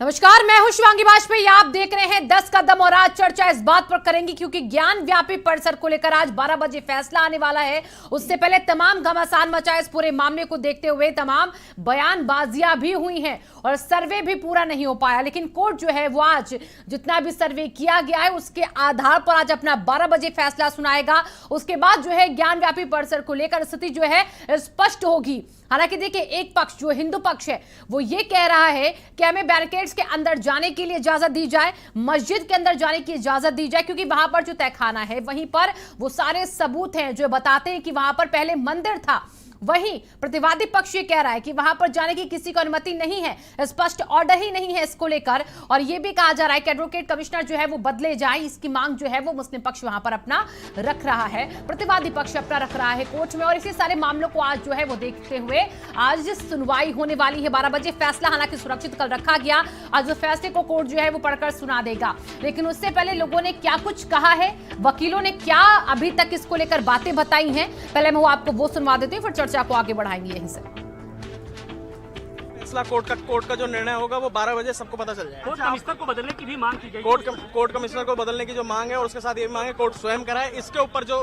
नमस्कार, मैं हूं शिवांगी वाजपेयी। आप देख रहे हैं 10 कदम और आज चर्चा इस बात पर करेंगे क्योंकि ज्ञान व्यापी परिसर को लेकर आज 12 बजे फैसला आने वाला है। उससे पहले तमाम घमासान मचा इस पूरे मामले को देखते हुए तमाम बयानबाजियां भी हुई हैं और सर्वे भी पूरा नहीं हो पाया, लेकिन कोर्ट जो है वो आज जितना भी सर्वे किया गया है उसके आधार पर आज अपना 12 बजे फैसला सुनाएगा। उसके बाद जो है ज्ञान व्यापी परिसर को लेकर स्थिति जो है स्पष्ट होगी। हालांकि देखिए, एक पक्ष जो हिंदू पक्ष है वो ये कह रहा है कि हमें बैरिकेड्स के अंदर जाने के लिए इजाजत दी जाए, मस्जिद के अंदर जाने की इजाजत दी जाए, क्योंकि वहां पर जो तहखाना है वहीं पर वो सारे सबूत हैं जो बताते हैं कि वहां पर पहले मंदिर था। वहीं प्रतिवादी पक्ष ये कह रहा है कि वहां पर जाने की किसी को अनुमति नहीं है, स्पष्ट ऑर्डर ही नहीं है इसको लेकर, और यह भी कहा जा रहा है कि एडवोकेट कमिश्नर जो है वो बदले जाए। इसकी मांग जो है वो मुस्लिम पक्ष वहां पर अपना रख रहा है, प्रतिवादी पक्ष अपना रख रहा है कोर्ट में। और इसी सारे मामलों को आज जो है वो देखते हुए आज सुनवाई होने वाली है 12 बजे। फैसला हालांकि सुरक्षित कल रखा गया, आज उस फैसले को कोर्ट जो है वो पढ़कर सुना देगा। लेकिन उससे पहले लोगों ने क्या कुछ कहा है, वकीलों ने क्या अभी तक इसको लेकर बातें बताई हैं, पहले मैं आपको वो सुनवा देती हूँ, फिर चर्चा को आगे बढ़ाएंगे यहीं से। फैसला कोर्ट का जो निर्णय होगा वो 12 बजे सबको पता चल जाएगा। कोर्ट कमिश्नर को बदलने की भी मांग की गई। कोर्ट कमिश्नर को बदलने की जो मांग है और उसके साथ ये मांग है कोर्ट स्वयं कराए। इसके ऊपर जो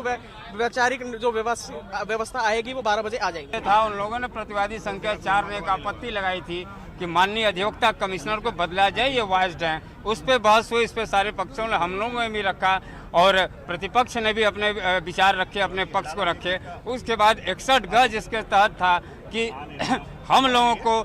वैचारिक जो व्यवस्था आएगी वो 12 बजे आ जाएगी। था उन लोगों ने प्रतिवादी संख्या 4 ने एक आपत्ति लगाई थी कि माननीय अधिवक्ता कमिश्नर को बदला जाए, ये वाइज्ड है। उस पर बहस हुई, इस पर सारे पक्षों ने, हम लोगों ने भी रखा और प्रतिपक्ष ने भी अपने विचार रखे, अपने पक्ष को रखे। उसके बाद 61 गज इसके तहत था कि हम लोगों को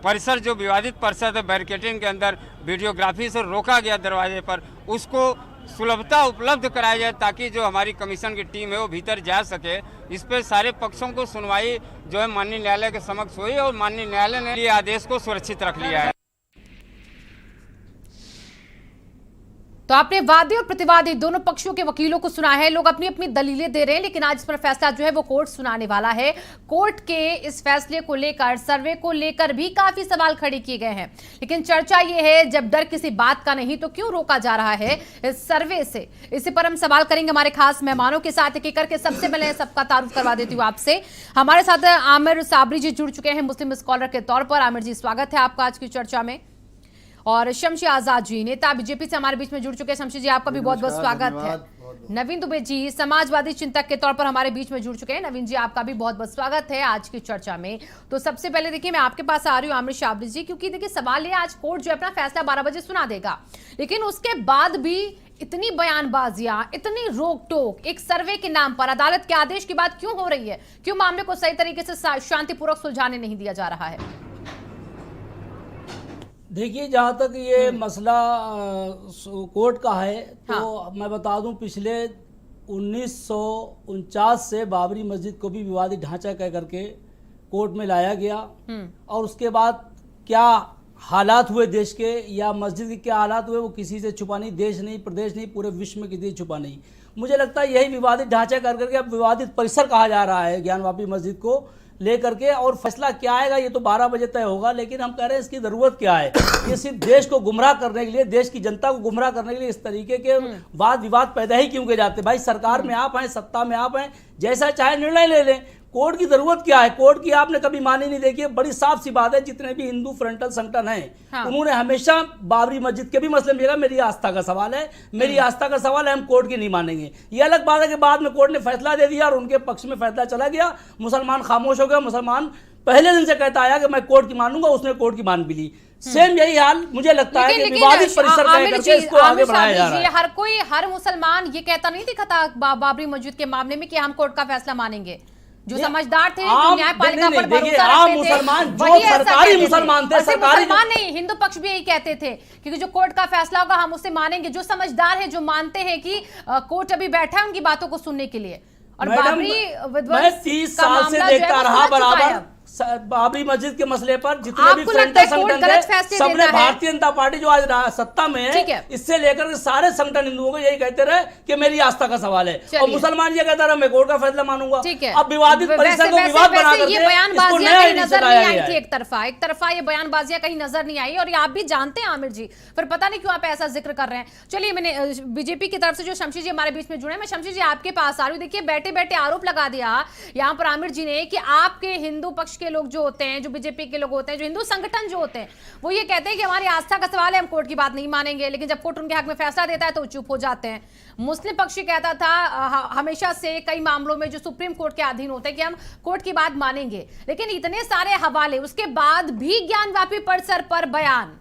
परिसर जो विवादित परिसर है बैरिकेडिंग के अंदर वीडियोग्राफी से रोका गया दरवाजे पर, उसको सुलभता उपलब्ध कराया जाए ताकि जो हमारी कमीशन की टीम है वो भीतर जा सके। इस पर सारे पक्षों को सुनवाई जो है माननीय न्यायालय के समक्ष हुई और माननीय न्यायालय ने ये आदेश को सुरक्षित रख लिया है। तो आपने वादी और प्रतिवादी दोनों पक्षों के वकीलों को सुना है, लोग अपनी अपनी दलीलें दे रहे हैं, लेकिन आज इस पर फैसला जो है वो कोर्ट सुनाने वाला है। कोर्ट के इस फैसले को लेकर, सर्वे को लेकर भी काफी सवाल खड़े किए गए हैं, लेकिन चर्चा ये है जब डर किसी बात का नहीं तो क्यों रोका जा रहा है इस सर्वे से। इसी पर हम सवाल करेंगे हमारे खास मेहमानों के साथ एक एक करके। सबसे पहले सबका तारुफ करवा देती हूँ आपसे। हमारे साथ आमिर साबरी जी जुड़ चुके हैं मुस्लिम स्कॉलर के तौर पर। आमिर जी, स्वागत है आपका आज की चर्चा में। और शमशी आजाद जी, नेता बीजेपी से हमारे बीच में जुड़ चुके हैं। शमशी जी, आपका भी बहुत बहुत स्वागत है। नवीन दुबे जी, समाजवादी चिंतक के तौर पर हमारे बीच में जुड़ चुके हैं। नवीन जी, आपका भी बहुत बहुत स्वागत है आज की चर्चा में। तो सबसे पहले देखिए, मैं आपके पास आ रही हूँ आमिर साबरी जी, क्योंकि देखिए सवाल है आज कोर्ट जो अपना फैसला 12 बजे सुना देगा, लेकिन उसके बाद भी इतनी बयानबाजियां, इतनी रोक टोक एक सर्वे के नाम पर अदालत के आदेश के बाद क्यों हो रही है? क्यों मामले को सही तरीके से शांतिपूर्वक सुलझाने नहीं दिया जा रहा है? देखिए, जहाँ तक ये मसला कोर्ट का है तो मैं बता दूं, पिछले 1949 से बाबरी मस्जिद को भी विवादित ढांचा कह करके कोर्ट में लाया गया, और उसके बाद क्या हालात हुए देश के या मस्जिद के क्या हालात हुए वो किसी से छुपा नहीं, देश नहीं, प्रदेश नहीं, पूरे विश्व में किसी से छुपा नहीं। मुझे लगता है यही विवादित ढांचा कर करके अब विवादित परिसर कहा जा रहा है ज्ञान व्यापी मस्जिद को लेकर के, और फैसला क्या आएगा ये तो 12 बजे तय होगा। लेकिन हम कह रहे हैं इसकी जरूरत क्या है? ये सिर्फ देश को गुमराह करने के लिए, देश की जनता को गुमराह करने के लिए इस तरीके के वाद विवाद पैदा ही क्यों किए जाते? भाई, सरकार में आप हैं, सत्ता में आप हैं, जैसा चाहे निर्णय ले लें। कोर्ट की जरूरत क्या है? कोर्ट की आपने कभी मानी नहीं। देखिए, बड़ी साफ सी बात है, जितने भी हिंदू फ्रंटल संगठन हैं उन्होंने हमेशा बाबरी मस्जिद के भी मसले में, मेरी आस्था का सवाल है, मेरी आस्था का सवाल है, हम कोर्ट की नहीं मानेंगे। ये अलग बात है कि बाद में कोर्ट ने फैसला दे दिया और उनके पक्ष में फैसला चला गया, मुसलमान खामोश हो गए। मुसलमान पहले दिन से कहता आया कि मैं कोर्ट की मानूंगा, उसने कोर्ट की मान भी ली। सेम यही हाल मुझे लगता है कि विवादित परिसर करके इसको आगे बढ़ाया जा रहा है। हर मुसलमान ये कहता नहीं दिखा था बाबरी मस्जिद के मामले में कि हम कोर्ट का फैसला मानेंगे। जो समझदार थे, जो न्यायपालिका पर भरोसा रखते थे, वही सरकारी मुसलमान थे। सरकारी मुसलमान नहीं, हिंदू पक्ष भी यही कहते थे क्योंकि जो कोर्ट का फैसला होगा हम उसे मानेंगे। जो समझदार है, जो मानते हैं कि कोर्ट अभी बैठा है उनकी बातों को सुनने के लिए। और बाबरी मैं 30 साल से देखता रहा बराबर बाबरी मस्जिद के मसले पर जितने भी फ्रंटल संगठन थे, सबने भारतीय जनता पार्टी जो आज सत्ता में है, इससे लेकर सारे संगठन हिंदुओं को यही कहते रहे कि मेरी आस्था का सवाल है, और मुसलमान ये कहता रहा मैं कोर्ट का फैसला मानूंगा। अब विवादित परिसर को विवाद बना करके ये बयानबाजियां कहीं नजर नहीं आई थी। एक तरफा ये बयानबाजियां कहीं नजर नहीं आई, और ये आप भी जानते हैं आमिर जी, फिर पता नहीं क्यों आप ऐसा जिक्र कर रहे हैं। चलिए, मैंने बीजेपी की तरफ से जो शमशी जी हमारे बीच में जुड़े, मैं शमशी जी आपके पास आ रही हूँ। देखिए, बैठे बैठे आरोप लगा दिया यहाँ पर आमिर जी ने कि आपके हिंदू पक्ष के लोग जो होते हैं, जो बीजेपी के लोग होते हैं, जो हिंदू संगठन जो होते हैं, वो ये कहते हैं कि हमारी आस्था का सवाल है, हम कोर्ट की बात नहीं मानेंगे, लेकिन जब कोर्ट उनके हक में फैसला देता है तो चुप हो जाते हैं। मुस्लिम पक्ष कहता था हमेशा से कई मामलों में जो सुप्रीम कोर्ट के अधीन होते हैं कि हम कोर्ट की बात मानेंगे, लेकिन इतने सारे हवाले उसके बाद भी ज्ञानव्यापी परिसर पर बयान।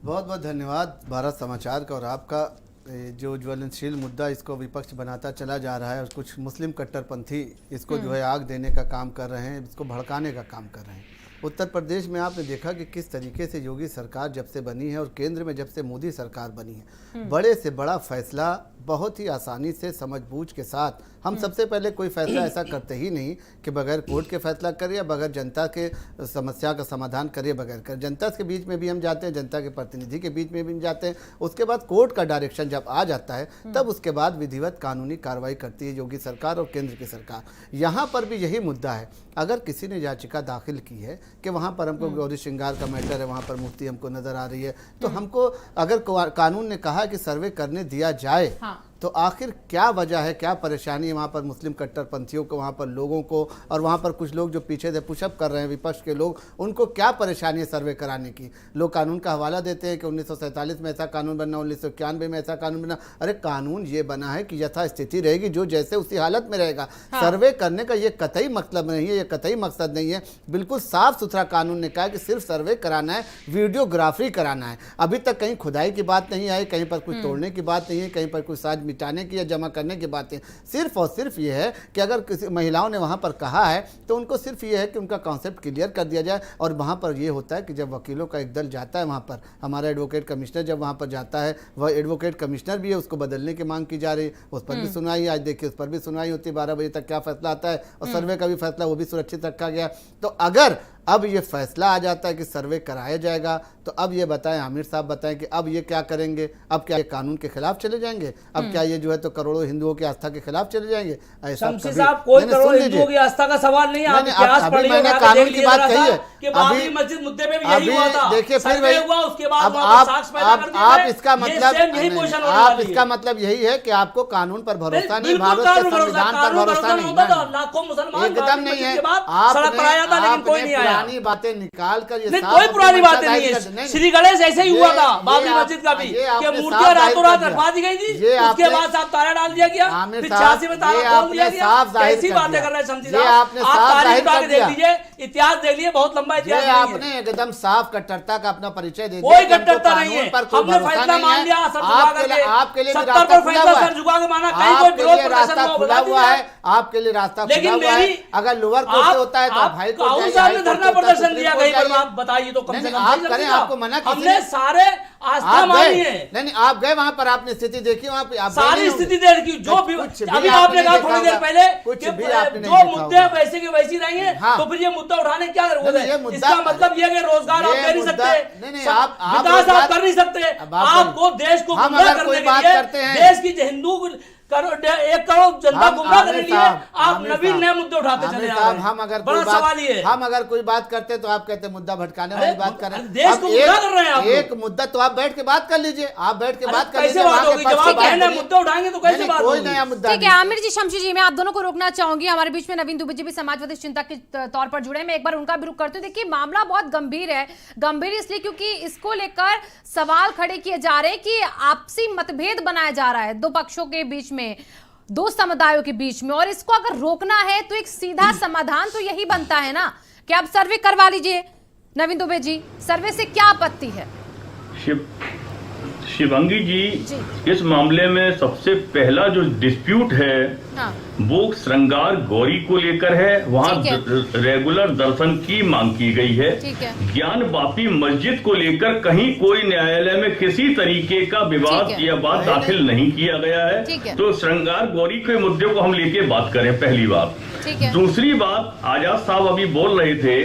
बहुत बहुत धन्यवाद भारत समाचार का और आपका। जो ज्वलनशील मुद्दा इसको विपक्ष बनाता चला जा रहा है और कुछ मुस्लिम कट्टरपंथी इसको जो है आग देने का काम कर रहे हैं, इसको भड़काने का काम कर रहे हैं। उत्तर प्रदेश में आपने देखा कि किस तरीके से योगी सरकार जब से बनी है और केंद्र में जब से मोदी सरकार बनी है, बड़े से बड़ा फैसला बहुत ही आसानी से समझबूझ के साथ, हम सबसे पहले कोई फैसला ऐसा करते ही नहीं कि बगैर कोर्ट के फैसला करिए, बगैर जनता के समस्या का समाधान करिए, बगैर कर जनता के बीच में भी हम जाते हैं, जनता के प्रतिनिधि के बीच में भी जाते हैं। उसके बाद कोर्ट का डायरेक्शन जब आ जाता है तब उसके बाद विधिवत कानूनी कार्रवाई करती है योगी सरकार और केंद्र की सरकार। यहाँ पर भी यही मुद्दा है। अगर किसी ने याचिका दाखिल की है कि वहाँ पर हमको गौरी श्रृंगार का मैटर है, वहाँ पर मूर्ति हमको नजर आ रही है, तो हमको अगर कानून ने कहा कि सर्वे करने दिया जाए, तो आखिर क्या वजह है, क्या परेशानी है वहाँ पर मुस्लिम कट्टरपंथियों को, वहाँ पर लोगों को, और वहाँ पर कुछ लोग जो पीछे से पुशअप कर रहे हैं विपक्ष के लोग, उनको क्या परेशानी है सर्वे कराने की। लोग कानून का हवाला देते हैं कि 1947 में ऐसा कानून बना, 1991 में ऐसा कानून बना। अरे कानून ये बना है कि यथास्थिति रहेगी, जो जैसे उसी हालत में रहेगा। सर्वे करने का ये कतई मतलब नहीं है, ये कतई मकसद नहीं है। बिल्कुल साफ सुथरा कानून ने कहा कि सिर्फ सर्वे कराना है, वीडियोग्राफी कराना है। अभी तक कहीं खुदाई की बात नहीं आई, कहीं पर कुछ तोड़ने की बात नहीं है, कहीं पर कुछ साज मिटाने की या जमा करने की बातें। सिर्फ और सिर्फ ये है कि अगर किसी महिलाओं ने वहां पर कहा है तो उनको सिर्फ ये है कि उनका कॉन्सेप्ट क्लियर कर दिया जाए। और वहां पर ये होता है कि जब वकीलों का एक दल जाता है वहां पर, हमारा एडवोकेट कमिश्नर जब वहां पर जाता है, वह एडवोकेट कमिश्नर भी है, उसको बदलने की मांग की जा रही है, उस पर भी सुनवाई, आज देखिए उस पर भी सुनवाई होती है, 12 बजे तक क्या फैसला आता है। और सर्वे का भी फैसला वो भी सुरक्षित रखा गया। तो अगर अब ये फैसला आ जाता है कि सर्वे कराया जाएगा, तो अब ये बताएं, आमिर साहब बताएं कि अब ये क्या करेंगे। अब क्या ये कानून के खिलाफ चले जाएंगे? अब क्या ये जो है तो करोड़ों हिंदुओं की आस्था के खिलाफ चले जाएंगे? ऐसा शमशी साहब, कोई करोड़ों हिंदुओं की आस्था का सवाल नहीं है। आप इतिहास पढ़िए, मैंने कानून की बात कही है कि बाबरी मस्जिद मुद्दे में भी यही हुआ था। देखिए फिर सर्वे हुआ, उसके बाद अब आप इसका मतलब, आप इसका मतलब यही है कि आपको कानून पर भरोसा नहीं, भारत के संविधान पर भरोसा नहीं। लाखों मुसलमान एकदम नहीं है। आपने पुरानी बातें निकाल कर ये कोई पुरानी बातें नहीं है। श्री गणेश ऐसे ही हुआ था, बाबरी मस्जिद का भी, कि मूर्तियां रातों रात रखवा दी गई थी, उसके बाद साहब ताला डाल दिया गया, फिर 86 में ताला खोल दिया गया। कैसी बातें कर रहे हैं शमशी साहब? आप तारीख उठा के देख लीजिए, इतिहास देख लीजिए, बहुत लंबा इतिहास है। आपने एकदम साफ कट्टरता का अपना परिचय दे दिया। कोई कट्टरता नहीं है, हमने फैसला मान लिया सर झुका करके। आपके लिए 70 पर फैसला सर झुका के माना, कहीं कोई विरोध रास्ता खुला हुआ है, आपके लिए रास्ता खुला हुआ है। अगर लोअर कोर्ट से होता है तो भाई को धरना प्रदर्शन दिया कहीं पर, आप बताइए तो कम से कम आप करें, आपको मना हमने सारे आस्था मानी है। नहीं, आप गए वहां पर, आपने स्थिति देखी, वहां पे सारी स्थिति देखी। जो भी अभी आपने कहा थोड़ी देर पहले, जो मुद्दे वैसे के वैसे रहेंगे, तो फिर ये मुद्दा उठाने क्या जरूरत है? इसका मतलब ये कि रोजगार आप दे नहीं सकते, विकास आप कर नहीं सकते, आपको देश को गुमराह करने के लिए, देश की हिंदू 1 करोड़ जनता गुमराह करने के लिए आप नवीन नए मुद्दे उठाते चले जा रहे हैं। हम अगर बड़ा सवाल ये है, हम अगर कोई बात करते तो आप कहते मुद्दा भटकाने वाली बात कर रहे हैं। देश को गुमराह कर रहे हैं आप। एक मुद्दा तो आप बैठ के बात कर लीजिए, आप बैठ के बात कर लीजिए। कैसे बात होगी जब आप कहने मुद्दा उठाएंगे तो कैसे बात होगी? कोई नया मुद्दा ठीक है आमिर जी, शमशी जी, मैं आप दोनों को रोकना चाहूंगी। हमारे बीच में नवीन दुबे जी भी समाजवादी चिंतक के तौर पर जुड़े हैं, मैं एक बार उनका भी रुख करती हूँ। देखिए मामला बहुत गंभीर है, गंभीर इसलिए क्योंकि इसको लेकर सवाल खड़े किए जा रहे हैं कि आपसी मतभेद बनाया जा रहा है दो पक्षों के बीच में, दो समुदायों के बीच में, और इसको अगर रोकना है तो एक सीधा समाधान तो यही बनता है ना कि आप सर्वे करवा लीजिए। नवीन दुबे जी, सर्वे से क्या आपत्ति है? शिवांगी जी, इस मामले में सबसे पहला जो डिस्प्यूट है वो श्रृंगार गौरी को लेकर है। वहाँ रेगुलर दर्शन की मांग की गई है। ज्ञानवापी मस्जिद को लेकर कहीं कोई न्यायालय में किसी तरीके का विवाद या बात दाखिल नहीं किया गया है। तो श्रृंगार गौरी के मुद्दे को हम लेके बात करें, पहली बात। दूसरी बात, आजाद साहब अभी बोल रहे थे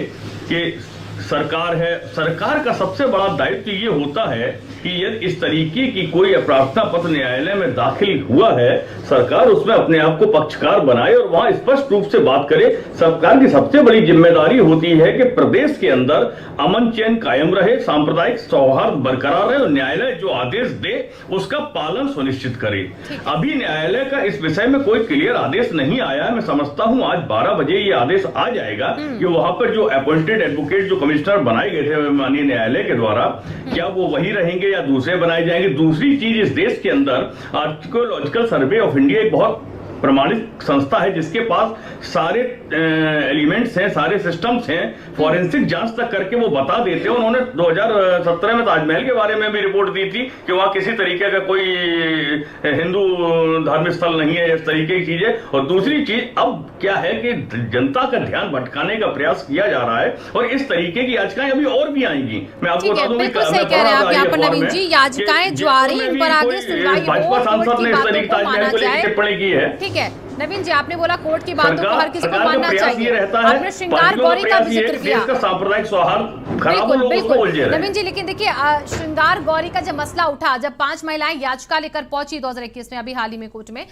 कि सरकार है, सरकार का सबसे बड़ा दायित्व ये होता है कि यदि इस तरीके की कोई प्रार्थना पत्र न्यायालय में दाखिल हुआ है, सरकार उसमें अपने आप को पक्षकार बनाए और वहां स्पष्ट रूप से बात करे। सरकार की सबसे बड़ी जिम्मेदारी होती है कि प्रदेश के अंदर अमन चैन कायम रहे, सांप्रदायिक सौहार्द बरकरार रहे और न्यायालय जो आदेश दे उसका पालन सुनिश्चित करे। अभी न्यायालय का इस विषय में कोई क्लियर आदेश नहीं आया है। मैं समझता हूं आज 12 बजे ये आदेश आ जाएगा कि वहां पर जो अपॉइंटेड एडवोकेट जो कमिश्नर बनाए गए थे माननीय न्यायालय के द्वारा, क्या वो वही रहेंगे या दूसरे बनाए जाएंगे। दूसरी चीज, इस देश के अंदर आर्कियोलॉजिकल सर्वे ऑफ इंडिया एक बहुत प्रमाणित संस्था है जिसके पास सारे एलिमेंट्स हैं, सारे सिस्टम्स हैं, फॉरेंसिक जांच तक करके वो बता देते हैं। उन्होंने 2017 में ताजमहल के बारे में भी रिपोर्ट दी थी कि वहां किसी तरीके का कोई हिंदू धार्मिक स्थल नहीं है, इस तरीके की चीजें। और दूसरी चीज, अब क्या है कि जनता का ध्यान भटकाने का प्रयास किया जा रहा है और इस तरीके की याचिकाएं अभी और भी आएंगी। मैं आपको बता दूं, बिल्कुल सही कह रहे हैं आप यहाँ पर नवीन जी, याचिकाएं जो आ रही हैं इन पर आगे सुनवाई भाजपा सांसद ने इस तरीके ताजमहल को लेकर टिप्पणी की है। ठीक है नवीन जी, आपने बोला कोर्ट की बातों को हर किसी को मानना चाहिए। आपने आपने श्रृंगार गौरी का भी जिक्र किया, सांप्रदायिक सौहार्द खराब हो, लोग उसको उलझे रहे। नवीन जी, लेकिन देखिए श्रृंगार गौरी का जब मसला उठा, जब 5 महिलाएं याचिका लेकर पहुंची 2021 में, अभी हाल ही में कोर्ट में,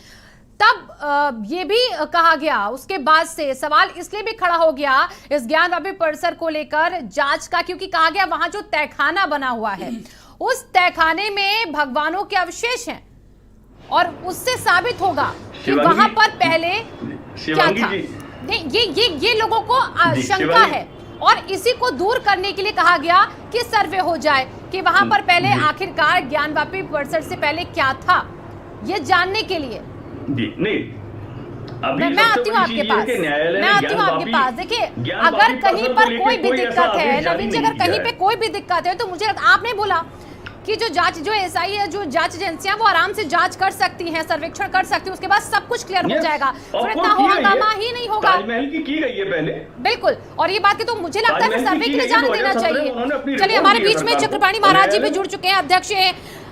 तब ये भी कहा गया, उसके बाद से सवाल इसलिए भी खड़ा हो गया इस ज्ञानवापी परिसर को लेकर जांच का, क्योंकि कहा गया वहां जो तहखाना बना हुआ है उस तहखाने में भगवानों के अवशेष हैं और उससे साबित होगा कि वहां पर पहले क्या था। नहीं, ये लोगों को शंका है और इसी को दूर करने के लिए कहा गया कि सर्वे हो जाए कि वहां पर पहले आखिरकार ज्ञानवापी परिसर से पहले क्या था, ये जानने के लिए। नहीं, मैं आती हूँ आपके पास, देखिए अगर कहीं पर कोई भी दिक्कत है नवीन जी, अगर कहीं पे कोई भी दिक्कत है तो मुझे आपने बोला कि जो एसआई है, जो जांच एजेंसियां, वो आराम से जांच कर सकती हैं, सर्वेक्षण कर सकती हैं, उसके बाद सब कुछ क्लियर हो जाएगा, फिर इतना हंगामा ही नहीं होगा। ताजमहल की गई है पहले, बिल्कुल। और ये बात की तो मुझे लगता है सर्वे के लिए जाने देना चाहिए। चलिए, हमारे बीच में चक्रपाणी महाराज जी भी जुड़ चुके हैं, अध्यक्ष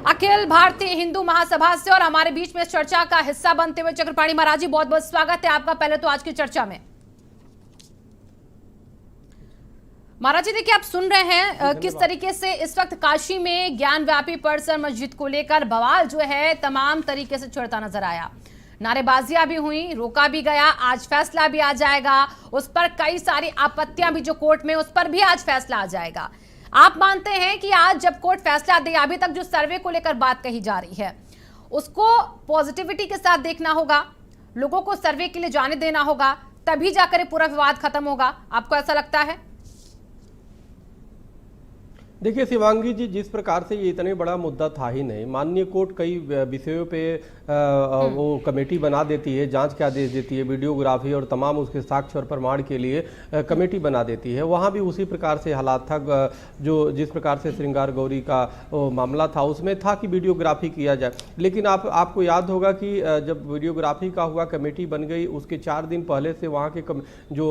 अखिल भारतीय हिंदू महासभा से, और हमारे बीच में चर्चा का हिस्सा बनते हुए चक्रपाणी महाराज जी, बहुत बहुत स्वागत है आपका पहले तो आज की चर्चा में। महाराज जी, देखिए आप सुन रहे हैं किस तरीके से इस वक्त काशी में ज्ञानव्यापी परिसर मस्जिद को लेकर बवाल जो है तमाम तरीके से छिड़ता नजर आया। नारेबाजियां भी हुई, रोका भी गया, आज फैसला भी आ जाएगा, उस पर कई सारी आपत्तियां भी जो कोर्ट में, उस पर भी आज फैसला आ जाएगा। आप मानते हैं कि आज जब कोर्ट फैसला दे, अभी तक जो सर्वे को लेकर बात कही जा रही है उसको पॉजिटिविटी के साथ देखना होगा, लोगों को सर्वे के लिए जाने देना होगा, तभी जाकर पूरा विवाद खत्म होगा, आपको ऐसा लगता है? देखिए शिवांगी जी, जिस प्रकार से ये इतने बड़ा मुद्दा था ही नहीं, माननीय कोर्ट कई विषयों पे वो कमेटी बना देती है, जांच के आदेश देती है, वीडियोग्राफी और तमाम उसके साक्ष्य और प्रमाण के लिए कमेटी बना देती है। वहाँ भी उसी प्रकार से हालात था, जो जिस प्रकार से श्रृंगार गौरी का मामला था उसमें था कि वीडियोग्राफी किया जाए। लेकिन आपको याद होगा कि जब वीडियोग्राफी का हुआ, कमेटी बन गई, उसके 4 दिन पहले से वहाँ के जो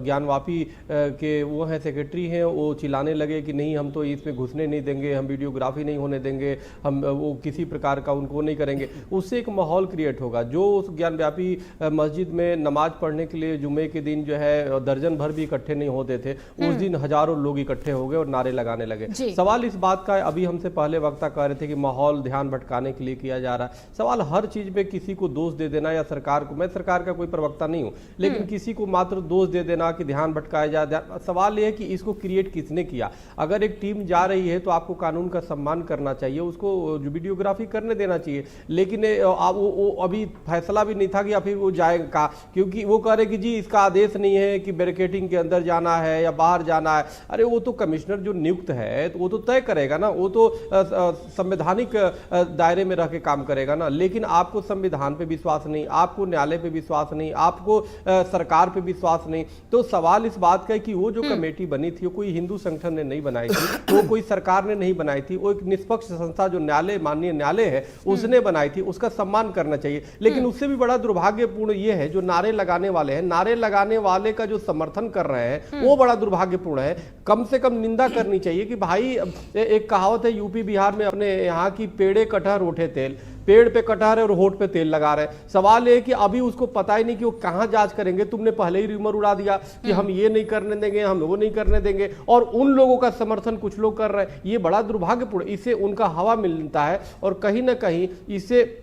ज्ञानवापी के वो हैं सेक्रेटरी हैं, वो चिल्लाने लगे कि नहीं, हम तो इसमें घुसने नहीं देंगे, हम वीडियोग्राफी नहीं होने देंगे, हम वो किसी प्रकार का उनको नहीं करेंगे। उससे एक माहौल क्रिएट होगा। जो उस ज्ञानव्यापी मस्जिद में नमाज पढ़ने के लिए जुम्मे के दिन जो है दर्जन भर भी इकट्ठे नहीं होते थे, उस दिन हजारों लोग इकट्ठे हो गए और नारे लगाने लगे। सवाल इस बात का, अभी हमसे पहले वक्ता कह रहे थे कि माहौल ध्यान भटकाने के लिए किया जा रहा है। सवाल हर चीज पे किसी को दोष दे देना या सरकार को, मैं सरकार का कोई प्रवक्ता नहीं हूं, लेकिन किसी को मात्र दोष दे देना कि ध्यान भटकाया जाए, सवाल यह है कि इसको क्रिएट किसने किया। अगर एक टीम जा रही है तो आपको कानून का सम्मान करना चाहिए, उसको वीडियोग्राफी करने देना चाहिए। लेकिन वो अभी फैसला भी नहीं था कि अभी वो जाएगा, क्योंकि वो कह रहे कि जी इसका आदेश नहीं है कि बैरिकेडिंग के अंदर जाना है या बाहर जाना है। अरे वो तो कमिश्नर जो नियुक्त है तो वो तो तय करेगा ना, वो तो संवैधानिक दायरे में रह के काम करेगा ना। लेकिन आपको संविधान पे विश्वास नहीं, आपको न्यायालय पे विश्वास नहीं, आपको सरकार पे विश्वास नहीं, तो सवाल इस बात का है कि वो जो कमेटी बनी थी वो कोई हिंदू संगठन ने नहीं बनाई थी, वो कोई सरकार ने नहीं बनाई थी, वो एक निष्पक्ष संस्था जो न्यायालय, माननीय न्यायालय है, उसने बनाई थी, उसका सम्मान करना चाहिए। लेकिन उससे भी बड़ा दुर्भाग्यपूर्ण ये है जो नारे लगाने वाले हैं, नारे लगाने वाले का जो समर्थन कर रहे हैं वो बड़ा दुर्भाग्यपूर्ण है। कम से कम निंदा करनी चाहिए कि भाई, एक कहावत है यूपी बिहार में, अपने यहाँ की पेड़े कटहर उठे तेल, पेड़ पे कटहर है और होठ पे तेल लगा रहे हैं। सवाल ये कि अभी उसको पता ही नहीं कि वो कहाँ जांच करेंगे। तुमने पहले ही रूमर उड़ा दिया कि हम ये नहीं करने देंगे, हम वो नहीं करने देंगे, और उन लोगों का समर्थन कुछ लोग कर रहे हैं। ये बड़ा दुर्भाग्यपूर्ण, इससे उनका हवा मिलता है और कहीं ना कहीं इससे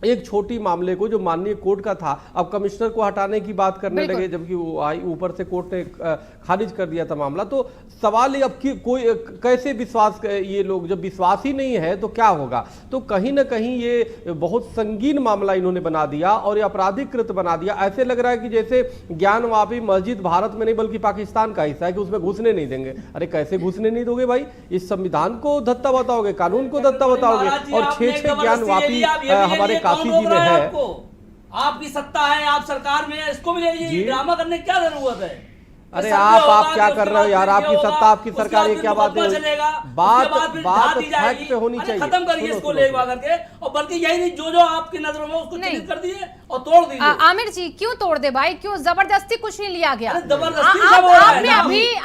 एक छोटी मामले को जो माननीय कोर्ट का था अब कमिश्नर को हटाने की बात करने लगे, जबकि वो आई ऊपर से कोर्ट ने खारिज कर दिया था मामला। तो सवाल ये अब कि कोई कैसे विश्वास, ये लोग जब विश्वास ही नहीं है तो क्या होगा। तो कहीं ना कहीं ये बहुत संगीन मामला इन्होंने बना दिया और ये आपराधिकृत बना दिया। ऐसे लग रहा है कि जैसे ज्ञानवापी मस्जिद भारत में नहीं बल्कि पाकिस्तान का हिस्सा है कि उसमें घुसने नहीं देंगे। अरे कैसे घुसने नहीं दोगे भाई? इस संविधान को धत्ता बताओगे, कानून को धत्ता बताओगे, और 6 ज्ञानवापी हमारे काशी जी में है। आपकी सत्ता है, आप सरकार में है, इसको भी ले लीजिए। ड्रामा करने की क्या जरूरत है? अरे आप क्या कर रहे हो यार? आपकी सत्ता, आपकी सरकार, ये क्या बात है? बात फैक्ट पे होनी चाहिए। खत्म करिए इसको लेवा करके, और बल्कि यही नहीं, जो आपकी नजरों में उसको चिन्हित कर दिए और तोड़ दीजिए। आमिर जी क्यों तोड़ दे भाई? क्यों जबरदस्ती कुछ नहीं लिया गया? जबरदस्ती आप अभी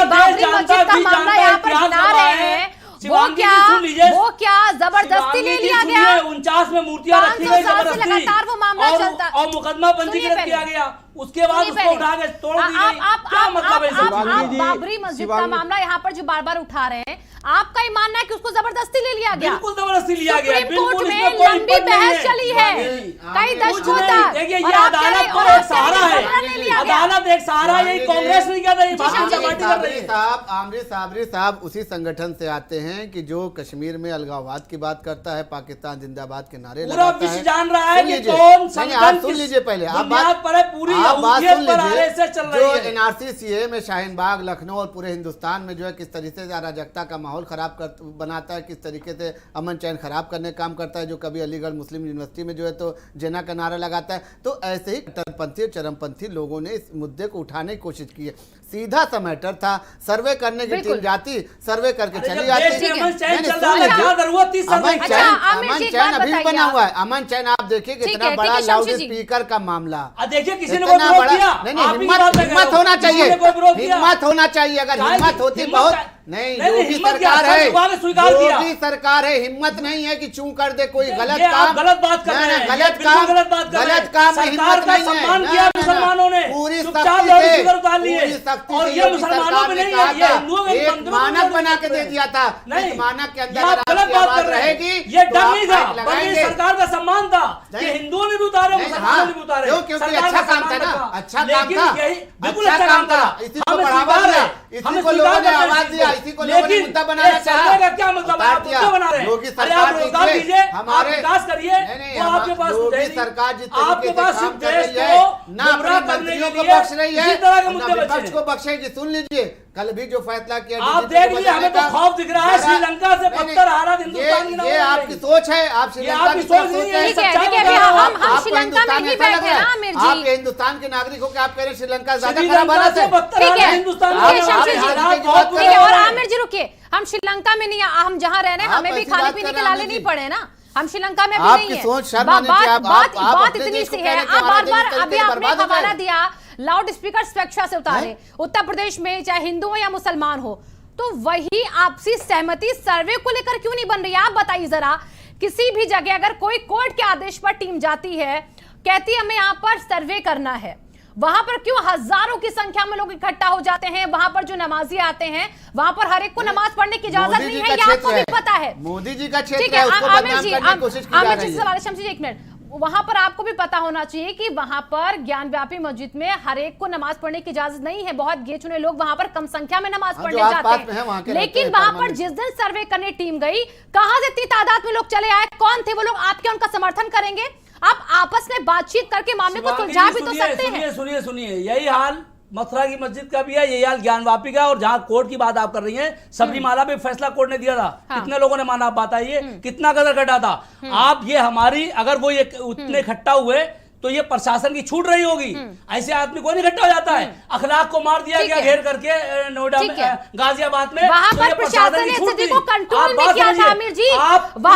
बाबरी मस्जिद का मामला यहाँ पर गिना रहे हैं, वो क्या जबरदस्ती ले लिया गया? 49 में मूर्तियां रखी गई जबरदस्ती, लगातार वो मामला चलता और मुकदमा पंजीकृत किया गया, उसके बाद उसको उठा के तोड़ दी गई। क्या मतलब है? आप बाबरी मस्जिद का मामला यहाँ पर जो बार बार उठा रहे हैं, आपका ही मानना है कि उसको जबरदस्ती ले लिया गया? बिल्कुल जबरदस्ती लिया गया। सुप्रीम कोर्ट में लंबी बहस चली है कई दशकों तक। देखिए ये अदालत तो एक सहारा है, अदालत एक सहारा है, कांग्रेस नहीं कर रही, भारतीय जनता पार्टी कर रही है। आमरी साहब उसी संगठन से आते हैं कि जो कश्मीर में अलगाववाद की बात करता है, पाकिस्तान जिंदाबाद के नारे पूरा लगाता है। विश्व जान रहा है कि कौन संगठन सुन लीजिए पहले, आप बात पर पूरी यहूदियत पर आरएसएस चल रही है। जो एनआरसी सीए में शाहीन बाग, लखनऊ और पूरे हिंदुस्तान में जो है किस तरीके से अराजकता का माहौल खराब बनाता है, किस तरीके से अमन चैन खराब करने का काम करता है, जो कभी अलीगढ़ मुस्लिम यूनिवर्सिटी में जो है तो जिना का नारा लगाता है। तो ऐसे ही कट्टरपंथी और चरमपंथी लोगों ने इस मुद्दे को उठाने की कोशिश की है। सीधा सा मैटर था, सर्वे करने की टीम जाती, सर्वे करके चली जाती। अमन चैन अभी बना हुआ है। अमन चैन आप देखिए कितना बड़ा लाउड स्पीकर का मामला। देखिए किसी ने हिम्मत होना चाहिए, हिम्मत होना चाहिए। अगर हिम्मत होती बहुत नहीं, योगी सरकार है, योगी सरकार है, हिम्मत नहीं है कि चूं कर दे कोई गलत काम, गलत बात कर रहे हैं, गलत काम में हिम्मत नहीं है। मुसलमानों ने पूरी सख्ती और ये मुसलमानों में नहीं है, ये हिंदुओं में एक मानक बना के दे दिया था। नहीं, मानक के अंदर गलत बात कर रहेगी, ये डर नहीं था, बल्कि सरकार का सम्मान था कि हिंदुओं ने भी उतारे, मुसलमानों ने भी उतारे। क्योंकि अच्छा काम था ना, अच्छा काम था, बिल्कुल अच्छा काम था। इसी को बढ़ावा दिया, इसी को लोगों ने आवाज दिया, इसी को लोगों ने मुद्दा बनाया। क्या मतलब है? आप मुद्दा बना रहे हैं? योगी अरे आप रोजगार दीजिए, हमारे विकास करिए, तो आपके पास योगी सरकार जिस आपके पास सिर्फ देश को ना अपने मंत्रियों को बख्श रही है, ना विपक्ष को बख्शेगी। सुन लीजिए कल भी जो फैसला किया, आप देख लीजिए, हमें तो खौफ दिख रहा है श्रीलंका से 72 हारा हिंदुस्तान की। ये आपकी सोच है, आप श्रीलंका की सोच नहीं है। हम श्रीलंका में ही बैठे हैं आमिर जी। आपके हिंदुस्तान के नागरिकों के आप कह रहे हैं श्रीलंका ज्यादा खराब हालत है। और आमिर जी रुकिए, हम श्रीलंका में नहीं, हम जहाँ रह रहे हैं हमें भी खाने पीने के लाले नहीं पड़े ना, हम श्रीलंका में भी नहीं है। बात इतनी सी है, आप बार-बार अभी आपने हवाला दिया लाउड स्पीकर स्वेच्छा से उतारे। उत्तर प्रदेश में चाहे हिंदू हो या मुसलमान हो, तो वही आपसी सहमति सर्वे को लेकर क्यों नहीं बन रही? आप बताइए जरा, किसी भी जगह अगर कोई कोर्ट के आदेश पर टीम जाती है, कहती है हमें यहाँ पर सर्वे करना है, वहां पर क्यों हजारों की संख्या में लोग इकट्ठा हो जाते हैं? वहां पर जो नमाजी आते हैं, वहां पर हर एक को नमाज पढ़ने की इजाजत नहीं है, ये आपको भी पता है। मोदी जी का क्षेत्र है, उसको बदनाम करने की कोशिश की जा रही है। शमसी जी एक मिनट, वहां पर आपको भी पता होना चाहिए कि वहां पर ज्ञानव्यापी मस्जिद में हर एक को नमाज पढ़ने की इजाजत नहीं है। बहुत गिने चुने लोग वहां पर कम संख्या में नमाज पढ़ने जाते हैं, लेकिन वहां पर जिस दिन सर्वे करने टीम गई, कहां से इतनी तादाद में लोग चले आए? कौन थे वो लोग? आप क्या उनका समर्थन करेंगे? आप आपस में बातचीत करके मामले को सुलझा भी तो सकते हैं। सुनिए, यही हाल मथुरा की मस्जिद का भी है, यही हाल ज्ञानवापी का। और जहां कोर्ट की बात आप कर रही हैं, सबरीमाला पे फैसला कोर्ट ने दिया था, कितने लोगों ने माना? आप बताइए, कितना कदर कटा था? आप ये हमारी, अगर वो ये उतने इकट्ठा हुए तो ये प्रशासन की छूट रही होगी। ऐसे आदमी को नहीं इकट्ठा हो जाता है। अखलाक को मार दिया गया घेर करके नोएडा में, गाजियाबाद में, वहां पर प्रशासन ने स्थिति को कंट्रोल नहीं किया था आमिर जी। वहां पर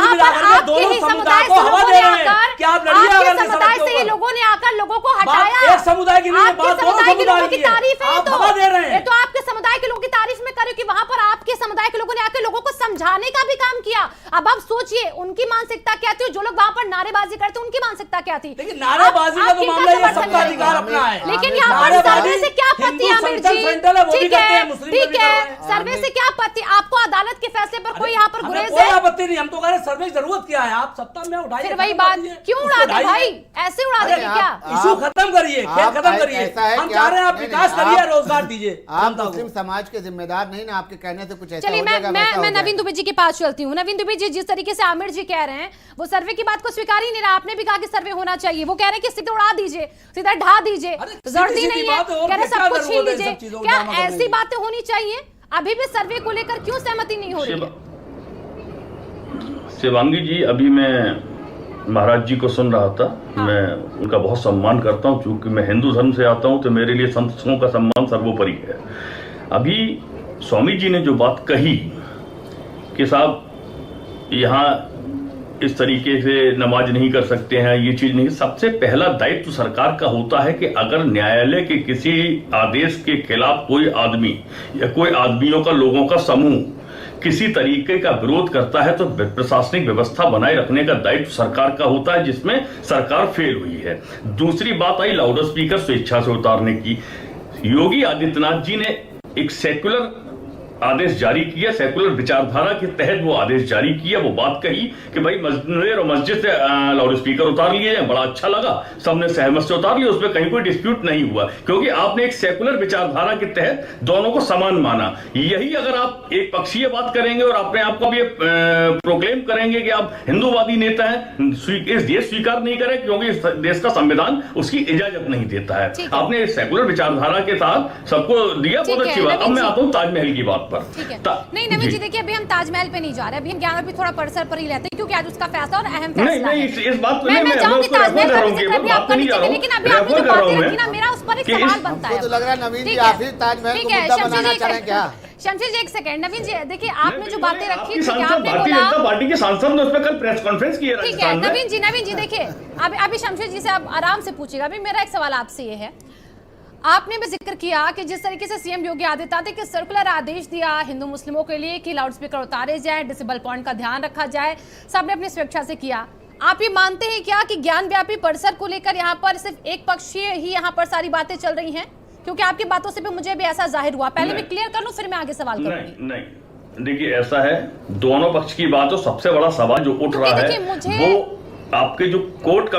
आपके ही समुदाय से लोगों ने आकर, आपके समुदाय से ही लोगों ने आकर लोगों को हटाया। एक समुदाय की समुदाय के लोगों की तारीफ है, आप हवा दे रहे हैं। ये तो आपके समुदाय के लोगों की तारीफ में करें कि वहां पर आपके समुदाय के लोगों ने आकर लोगों को समझा समझाने का भी काम किया। अब आप सोचिए उनकी मानसिकता क्या थी, जो लोग वहां पर नारेबाजी करते उनकी मानसिकता क्या थी। लेकिन नारेबाजी का तो मामला ये सबका अधिकार अपना है, लेकिन यहाँ पर सर्वे से क्या आपत्ति है आमिर जी? ठीक है, सर्वे से क्या आपत्ति? आपको अदालत के फैसले पर कोई यहाँ पर गुरेज है? कोई आपत्ति नहीं, हम तो कह रहे सर्वे की जरूरत क्या है, आप सत्ता में उठाइए। फिर वही बात, क्यों उड़ा दे भाई, ऐसे उड़ा देंगे क्या? इशू खत्म करिए, खेल खत्म करिए। हम चाह रहे हैं आप विकास करिए, रोजगार दीजिए। आप मुस्लिम समाज के जिम्मेदार नहीं ना, आपके कहने से कुछ ऐसा चलिए हो जाएगा, वैसा हो मैं जाएगा। नवीन दुबे जी के पास चलती हूँ। नवीन दुबे जी, जिस तरीके से आमिर जी कह रहे हैं वो सर्वे की बात को स्वीकार ही नहीं रहा। आपने भी कहा कि सर्वे होना चाहिए, वो कह रहे हैं कि सीधे उड़ा दीजिए, सीधा ढा दीजिए, जरूरत ही नहीं है, कह रहे सब कुछ छीन लीजिए। क्या ऐसी बातें होनी चाहिए? अभी भी सर्वे को लेकर क्यों सहमति नहीं हो रही है? शिवांगी जी, अभी मैं महाराज जी को सुन रहा था। हाँ। मैं उनका बहुत सम्मान करता हूँ, क्योंकि मैं हिंदू धर्म से आता हूँ, तो मेरे लिए संतों का सम्मान सर्वोपरि है। अभी स्वामी जी ने जो बात कही कि साहब यहाँ इस तरीके से नमाज नहीं कर सकते हैं, ये चीज नहीं, सबसे पहला दायित्व सरकार का होता है कि अगर न्यायालय के किसी आदेश के खिलाफ कोई आदमी या कोई आदमियों का, लोगों का समूह किसी तरीके का विरोध करता है, तो प्रशासनिक व्यवस्था बनाए रखने का दायित्व सरकार का होता है, जिसमें सरकार फेल हुई है। दूसरी बात आई लाउड स्पीकर स्वेच्छा से उतारने की। योगी आदित्यनाथ जी ने एक सेक्युलर आदेश जारी किया, सेकुलर विचारधारा के तहत वो आदेश जारी किया। वो बात कही कि भाई मंदिर और मस्जिद से लाउड स्पीकर उतार लिए जाए, बड़ा अच्छा लगा, सबने सहमत से उतार लिया, उसमें कहीं कोई डिस्प्यूट नहीं हुआ, क्योंकि आपने एक सेकुलर विचारधारा के तहत दोनों को समान माना। यही अगर आप एक पक्षीय बात करेंगे और अपने आप को भी प्रोक्लेम करेंगे कि आप हिंदूवादी नेता हैं, इस देश स्वीकार नहीं करे, क्योंकि इस देश का संविधान उसकी इजाजत नहीं देता है। आपने सेकुलर विचारधारा के साथ सबको दिया, बहुत अच्छी बात। अब मैं आता हूँ ताजमहल की बात पर। ठीक है, नहीं नवीन जी देखिए, अभी हम ताजमहल पे नहीं जा रहे, अभी हम ज्ञान भी थोड़ा परिसर पर ही रहते हैं, क्योंकि आज उसका फैसला और अहम फैसला है। इस बात को मैं जाऊंगी ताजमहल का जिक्र भी आप कर लीजिए, लेकिन अभी आपने जो बातें रखी ना, मेरा उस पर एक सवाल बनता है। तो लग रहा है नवीन जी आप ही ताजमहल को मुद्दा बनाना चाह रहे हैं क्या? शमशेर जी एक सेकंड, नवीन जी देखिए, आपने जो बातें रखी थी, आपने भारतीय जनता पार्टी के सांसद ने उस पर कल प्रेस कॉन्फ्रेंस की है। ठीक है नवीन जी देखिए, अभी शमशेर जी से आप आराम से पूछिएगा। अभी मेरा एक सवाल आपसे ये है, आपने भी जिक्र किया कि जिस तरीके से सीएम योगी आदित्यनाथ ने सर्कुलर आदेश दिया हिंदू मुस्लिमों के लिए कि लाउड स्पीकर उतारे जाए, डिसेबल पॉइंट का ध्यान रखा जाए, सबने अपनी स्वेच्छा से किया। आप ये मानते हैं क्या कि ज्ञान व्यापी परिसर को लेकर यहाँ पर सिर्फ एक पक्षीय ही यहाँ पर सारी बातें चल रही हैं? क्योंकि आपकी बातों से भी मुझे भी ऐसा जाहिर हुआ। पहले मैं क्लियर कर लूं, फिर मैं आगे सवाल करूंगी। नहीं देखिए, ऐसा है, दोनों पक्ष की बात हो। सबसे बड़ा सवाल जो उठ रहा है वो आपके जो कोर्ट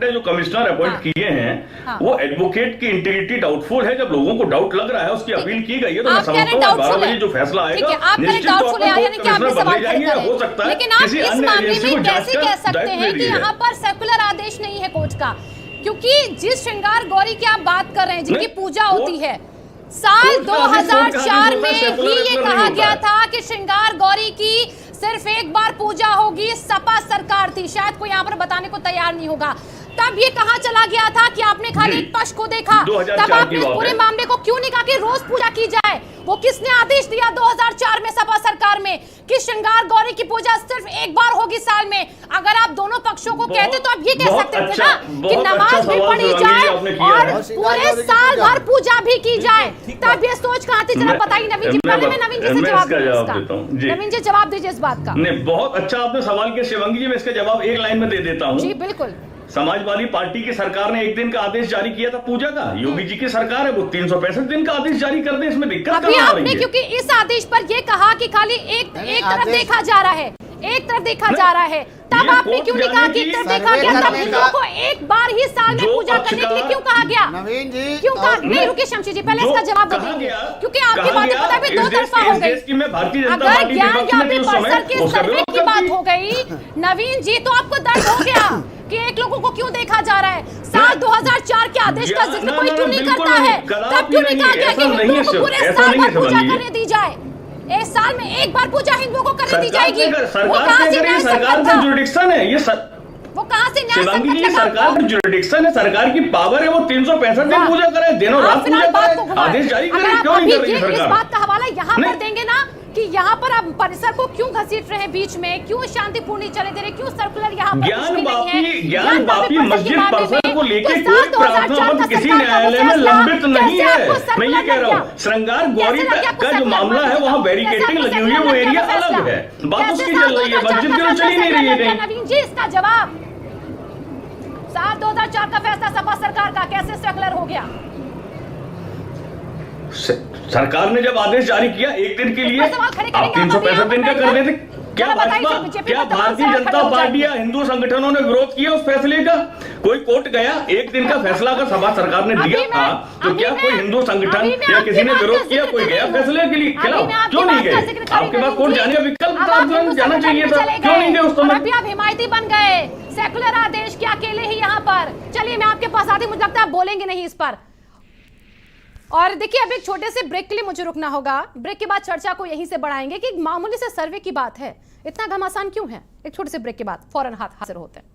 ने जो कमिश्नर अपॉइंट किए हैं, वो एडवोकेट की इंटीग्रिटी डाउटफुल है। जब लोगों को डाउट लग रहा है, उसकी अपील की गई है, तो मैं समझता हूँ 12 बजे जो फैसला आएगा निश्चित तौर पर कमिश्नर बदले जाएंगे। हो सकता है किसी अन्य एजेंसी को जांच का दायित्व दिया यहाँ पर सेकुलर आदेश नहीं है कोर्ट का, क्योंकि जिस श्रृंगार गौरी की आप बात कर रहे हैं, जिनकी पूजा होती है, साल 2004 में ही ये कहा गया था कि श्रृंगार गौरी की सिर्फ एक बार पूजा होगी। सपा सरकार थी, शायद कोई यहाँ पर बताने को तैयार नहीं होगा। तब ये कहा चला गया था कि आपने खाली एक पक्ष को देखा, तब आपने इस पूरे मामले को क्यों नहीं कहा कि रोज पूजा की जाए? वो किसने आदेश दिया 2004 में सपा सरकार में कि श्रृंगार गौरी की पूजा सिर्फ एक बार होगी साल में? अगर आप दोनों पक्षों को कहते तो आप ये कह सकते थे ना कि नमाज भी पढ़ी जाए और पूरे साल भर पूजा भी की जाए। तब ये सोच कहाँ थी, जरा बताइए नवीन जी। पहले मैं नवीन जी से जवाब देता हूँ। नवीन जी जवाब दीजिए इस बात का। बहुत अच्छा आपने सवाल किया शिवांगी जी, मैं इसका जवाब एक लाइन में दे देता हूँ। जी बिल्कुल। समाजवादी पार्टी की सरकार ने एक दिन का आदेश जारी किया था पूजा का। योगी जी की सरकार है, वो 365 दिन का आदेश जारी कर दे, इसमें दिक्कत अभी आपने क्योंकि इस आदेश पर ये कहा कि खाली एक तरफ देखा जा रहा है, एक तरफ देखा जा रहा है, तब आपने क्यों नहीं कहा कि एक तरफ देखा गया? तब हिंदुओं को एक बार ही साल में पूजा करने के लिए क्यों कहा गया? नवीन जी क्यों कहा? नहीं रुकिए शमशेर जी, पहले इसका जवाब दीजिए, क्योंकि आपकी बातें पता है दो तरफा हो गई। अगर ज्ञान व्यापी परिसर के सर्वे की बात हो गई नवीन जी, तो आपको दर्द हो गया कि एक लोगों को क्यों देखा जा रहा है? साल 2004 के आदेश का जिक्र कोई क्यों नहीं करता है? तब क्यों नहीं कहा गया कि हिंदुओं को पूरे साल भर पूजा करने दी जाए? एक साल में एक बार पूजा हिंदुओं को करने दी जाएगी। वो कहाँ से न्याय संगत था? जुरिडिक्शन है ये, वो कहाँ से न्याय संगत शिवांगी जी, लगा? सरकार की जुरिडिक्शन है, सरकार की पावर है, वो 365 दिन पूजा करे, दिनों रात पूजा करे, आदेश जारी करे, क्यों नहीं कर रही सरकार? इस बात का हवाला यहाँ पर देंगे ना कि यहाँ पर आप परिसर को क्यों घसीट रहे हैं बीच में, क्यों शांतिपूर्ण चले दे रहे, क्यों सर्कुलर यहाँ पर ज्ञान वापी मस्जिद परिसर को लेकर कोई प्रार्थना मत किसी न्यायालय में लंबित नहीं है। मैं ये कह रहा हूँ श्रृंगार गौरी का जो मामला है वहाँ बैरिकेडिंग लगी हुई है, वो एरिया अलग है, बात उसकी चल रही है, मस्जिद की तो चल ही नहीं रही है कहीं। नवीन जी इसका जवाब, 7/2004 का फैसला सपा सरकार का कैसे सर्कुलर हो गया? सरकार ने जब आदेश जारी किया एक दिन के लिए, आप 365 दिन का कर देते। क्या भाजपा, क्या भारतीय जनता पार्टी या हिंदू संगठनों ने विरोध किया उस फैसले का? कोई कोर्ट गया, एक दिन का फैसला अगर सभा सरकार ने दिया था तो क्या कोई हिंदू संगठन या किसी ने विरोध किया? कोई गया फैसले के लिए खिलाफ? क्यों नहीं गए? आपके पास कोर्ट जाने का विकल्प था, जाना चाहिए था, क्यों नहीं गए उस समय? अभी आप हिमायती बन गए सेकुलर आदेश के अकेले ही यहाँ पर। चलिए मैं आपके पास आती, मुझे लगता है आप बोलेंगे नहीं इस पर। और देखिए अब एक छोटे से ब्रेक के लिए मुझे रुकना होगा, ब्रेक के बाद चर्चा को यहीं से बढ़ाएंगे कि मामूली से सर्वे की बात है, इतना घमासान क्यों है। एक छोटे से ब्रेक के बाद फौरन हाजिर होते हैं।